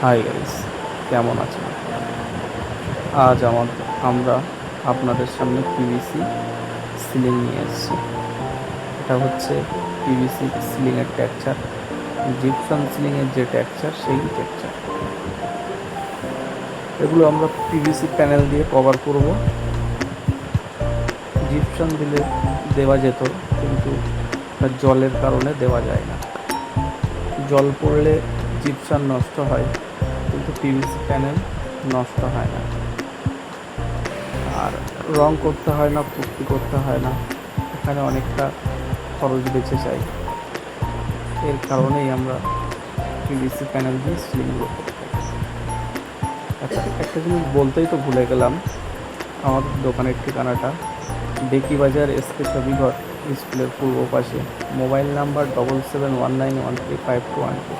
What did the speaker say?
Hi guys, কেমন আছেন আপনারা? আজ আমরা আপনাদের সামনে পিভিসি সিলিং নিয়ে এসেছি। এটা হচ্ছে পিভিসি সিলিংয়ের টেক্সচার, জিপসাম সিলিংয়ের যে টেক্সচার সেই টেক্সচার। এগুলো আমরা পিভিসি প্যানেল দিয়ে কভার করব। জিপসাম দিলে দেওয়া যেত, কিন্তু জলের কারণে দেওয়া যায় না। জল পড়লে জিপসাম নষ্ট হয়, কিন্তু পিভিসি প্যানেল নষ্ট হয় না। আর রং করতে হয় না, পুট্টি করতে হয় না, এখানে অনেকটা খরচ বেঁচে যায়। এর কারণেই আমরা পিভিসি প্যানেল দিয়ে সিলিংগুলো করে থাকি। আচ্ছা, একটা জিনিস বলতেই তো ভুলে গেলাম, আমাদের দোকানের ঠিকানাটা বেকিবাজার এসকে ছবিঘর স্কুলের পূর্ব পাশে। Mobile number 7719135212।